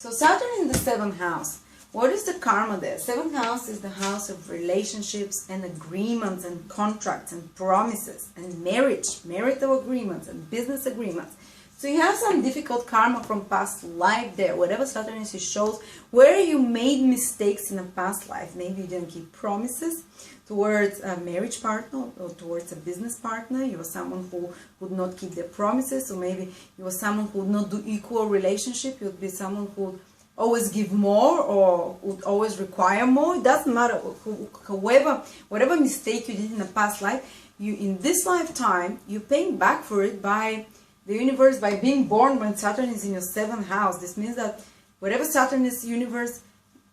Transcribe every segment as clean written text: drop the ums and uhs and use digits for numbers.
So Saturn in the 7th house. What is the karma there? 7th house is the house of relationships and agreements and contracts and promises and marriage, marital agreements and business agreements. So you have some difficult karma from past life there. Whatever Saturn is, it shows where you made mistakes in a past life. Maybe you didn't keep promises towards a marriage partner or towards a business partner. You were someone who would not keep their promises, or maybe you were someone who would not do equal relationship. You would be someone who would always give more or would always require more. It doesn't matter. Whatever mistake you did in a past life, you in this lifetime, you're paying back for it by the universe, by being born when Saturn is in your 7th house. This means that whatever Saturn is, universe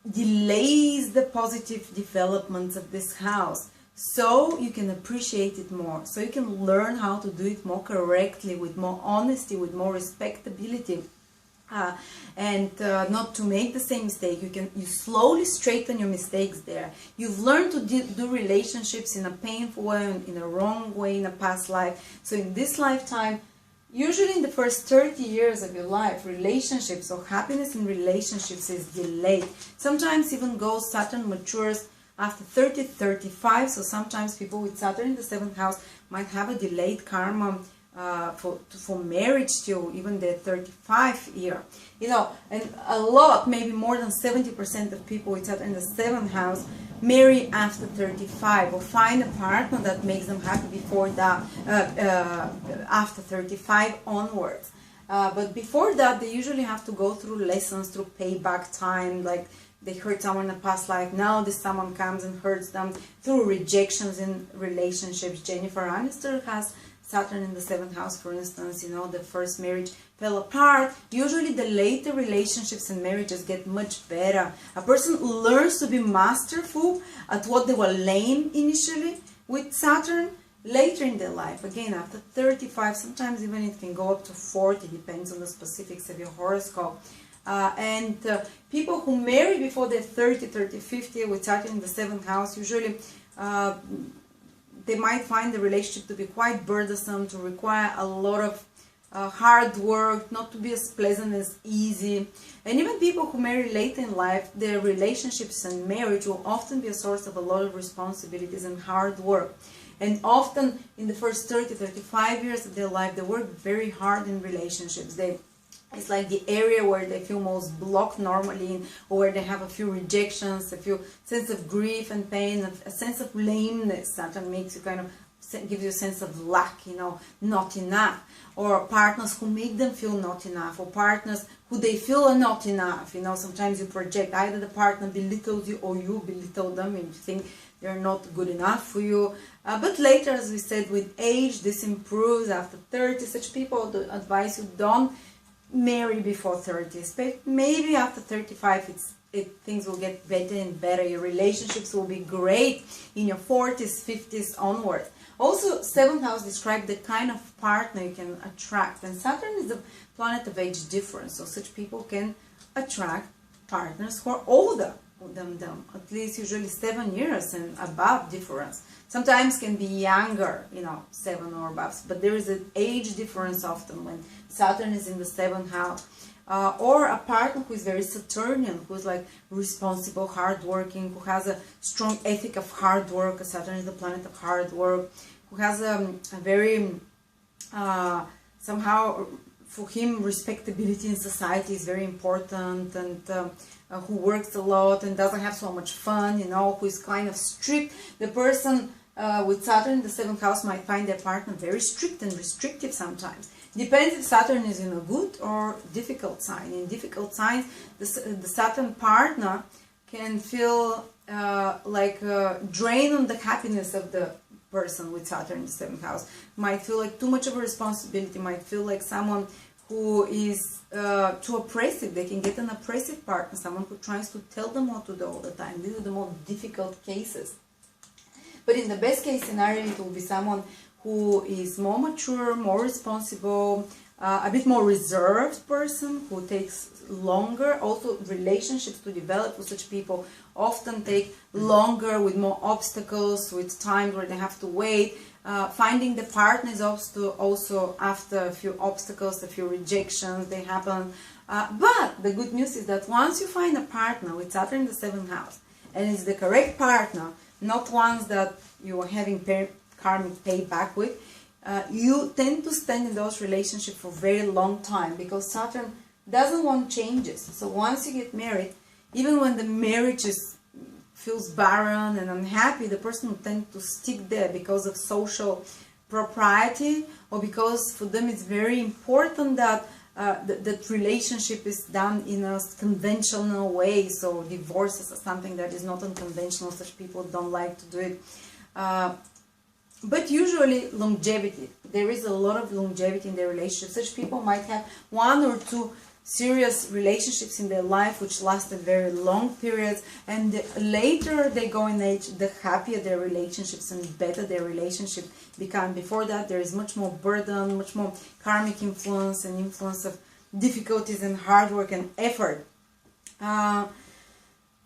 delays the positive developments of this house, so you can appreciate it more, so you can learn how to do it more correctly, with more honesty, with more respectability, and not to make the same mistake. You slowly straighten your mistakes there. You've learned to do relationships in a painful way, in a wrong way in a past life. So in this lifetime, usually in the first 30 years of your life, relationships or happiness in relationships is delayed. Sometimes even Saturn matures after 30, 35. So sometimes people with Saturn in the 7th house might have a delayed karma for marriage till even their 35 year. And a lot, maybe more than 70% of people with Saturn in the 7th house marry after 35, or find a partner that makes them happy before that, after 35 onwards. But before that, they usually have to go through lessons, through payback time, like they hurt someone in a past life. Now this someone comes and hurts them through rejections in relationships. Jennifer Aniston has Saturn in the 7th house, for instance. The first marriage fell apart. Usually the later relationships and marriages get much better. A person learns to be masterful at what they were lame initially with Saturn later in their life. Again, after 35, sometimes even it can go up to 40, depends on the specifics of your horoscope. And people who marry before they're 30, 50 with Saturn in the 7th house, usually they might find the relationship to be quite burdensome, to require a lot of hard work, not to be as pleasant as easy. And even people who marry late in life, their relationships and marriage will often be a source of a lot of responsibilities and hard work. And often in the first 30, 35 years of their life, they work very hard in relationships. It's like the area where they feel most blocked normally, or where they have a few rejections, a few sense of grief and pain, a sense of lameness. Saturn makes you gives you a sense of lack, not enough. Or partners who make them feel not enough, or partners who they feel are not enough. Sometimes you project, either the partner belittles you or you belittle them, and you think they're not good enough for you. But later, as we said, with age, this improves after 30. Such people advise you don't marry before 30, maybe after 35 things will get better and better. Your relationships will be great in your 40s, 50s onwards. Also, 7th house describes the kind of partner you can attract, and Saturn is the planet of age difference, so such people can attract partners who are older than them, at least usually 7 years and above difference. Sometimes can be younger, 7 or above, but there is an age difference often when Saturn is in the 7th house. Or a partner who is very Saturnian, who is like responsible, hardworking, who has a strong ethic of hard work. Saturn is the planet of hard work, who has a very, somehow for him, respectability in society is very important, and who works a lot and doesn't have so much fun, who is kind of strict. The person with Saturn in the 7th house might find their partner very strict and restrictive sometimes. Depends if Saturn is in a good or difficult sign. In difficult signs, the Saturn partner can feel like a drain on the happiness of the person with Saturn in the 7th house. Might feel like too much of a responsibility, might feel like someone who is too oppressive. They can get an oppressive partner, someone who tries to tell them what to do all the time. These are the more difficult cases. But in the best case scenario, it will be someone who is more mature, more responsible, a bit more reserved person, who takes longer. Also, relationships to develop with such people often take longer, with more obstacles, with times where they have to wait. Finding the partner is also after a few obstacles, a few rejections, they happen. But the good news is that once you find a partner with Saturn in the 7th house, and it's the correct partner, not ones that you are having karmic payback with, you tend to stand in those relationships for a very long time, because Saturn doesn't want changes. So once you get married, even when the marriage feels barren and unhappy, the person will tend to stick there because of social propriety, or because for them it's very important that that relationship is done in a conventional way. So divorces are something that is not unconventional. Such people don't like to do it. But usually longevity. There is a lot of longevity in their relationship. Such people might have 1 or 2 serious relationships in their life which lasted very long periods, and the later they go in age, the happier their relationships and better their relationship become. Before that, there is much more burden, much more karmic influence, and influence of difficulties and hard work and effort.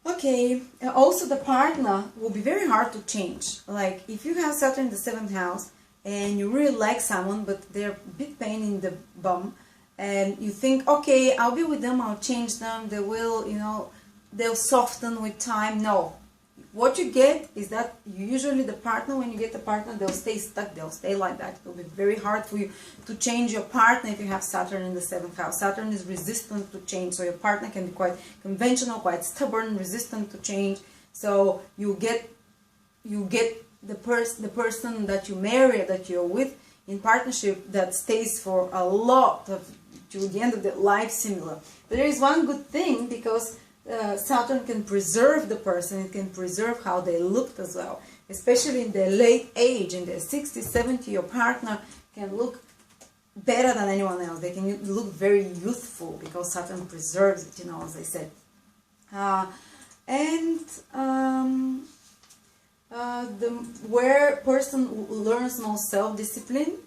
Okay, also the partner will be very hard to change. Like if you have Saturn in the 7th house and you really like someone, but they're a bit pain in the bum, and you think, okay, I'll be with them, I'll change them, they will, they'll soften with time. No. What you get is that usually the partner, when you get the partner, they'll stay stuck, they'll stay like that. It will be very hard for you to change your partner if you have Saturn in the 7th house. Saturn is resistant to change, so your partner can be quite conventional, quite stubborn, resistant to change. So you get the person that you marry, that you're with in partnership, that stays for a lot of, to the end of their life, similar. But there is one good thing, because Saturn can preserve the person, it can preserve how they looked as well. Especially in their late age, in their 60, 70, your partner can look better than anyone else. They can look very youthful because Saturn preserves it, as I said. Where person learns more self-discipline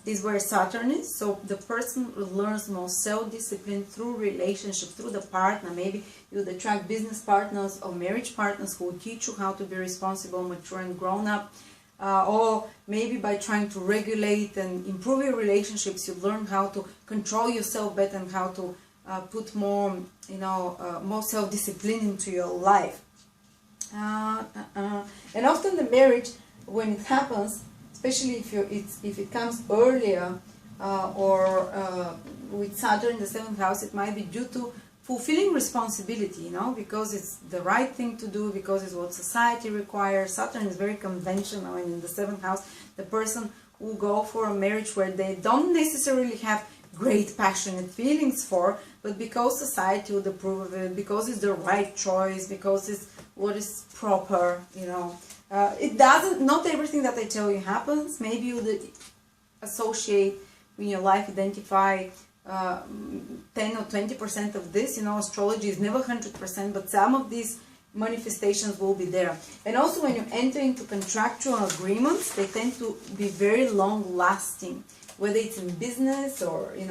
is where Saturn is. So the person learns more self-discipline through relationship, through the partner. Maybe you would attract business partners or marriage partners who will teach you how to be responsible, mature and grown up. Or maybe by trying to regulate and improve your relationships, you learn how to control yourself better and how to put more, more self-discipline into your life. And often the marriage, when it happens, especially if it comes earlier or with Saturn in the 7th house, it might be due to fulfilling responsibility, because it's the right thing to do, because it's what society requires. Saturn is very conventional, and in the 7th house, the person who go for a marriage where they don't necessarily have great passionate feelings for, but because society would approve of it, because it's the right choice, because it's what is proper, it doesn't, not everything that I tell you happens. Maybe you would associate in your life, identify 10 or 20% of this. Astrology is never 100%, but some of these manifestations will be there. And also when you enter into contractual agreements, they tend to be very long lasting, whether it's in business or, in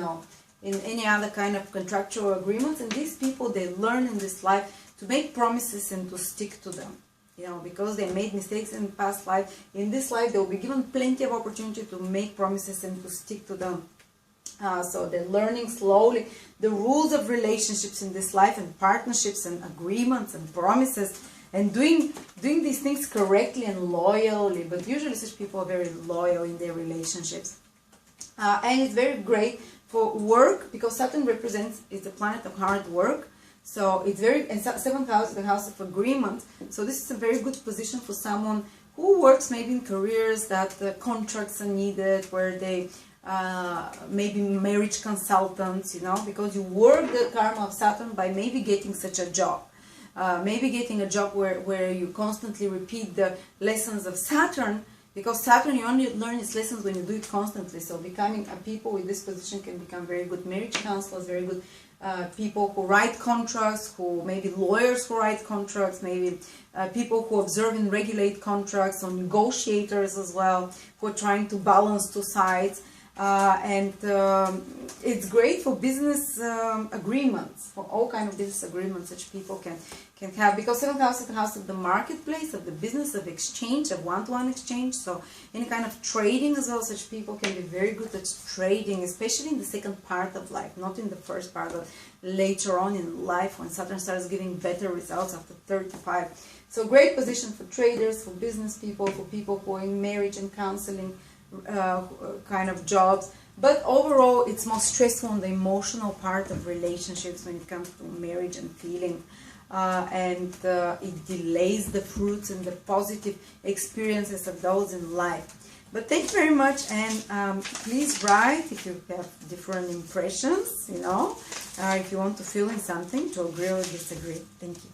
any other kind of contractual agreements. And these people, they learn in this life to make promises and to stick to them. Because they made mistakes in past life. In this life, they will be given plenty of opportunity to make promises and to stick to them. So they're learning slowly the rules of relationships in this life, and partnerships and agreements and promises, and doing these things correctly and loyally. But usually such people are very loyal in their relationships. And it's very great for work, because Saturn is the planet of hard work. So it's and 7th house is the house of agreement. So this is a very good position for someone who works maybe in careers that contracts are needed, where they maybe marriage consultants, because you work the karma of Saturn by maybe getting such a job. Maybe getting a job where you constantly repeat the lessons of Saturn, because Saturn, you only learn its lessons when you do it constantly. So becoming a people with this position can become very good marriage counselors, very good people who write contracts, who maybe lawyers who write contracts, maybe people who observe and regulate contracts, or negotiators as well, who are trying to balance two sides. It's great for business agreements, for all kind of business agreements which people can have, because 7th house is the house of the marketplace, of the business, of exchange, of one-to-one exchange. So any kind of trading as well, such people can be very good at trading, especially in the second part of life, not in the first part, but later on in life when Saturn starts giving better results after 35. So great position for traders, for business people, for people who are in marriage and counseling kind of jobs. But overall, it's more stressful on the emotional part of relationships when it comes to marriage and feeling. It delays the fruits and the positive experiences of those in life. But thank you very much, and please write if you have different impressions, if you want to fill in something, to agree or disagree. Thank you.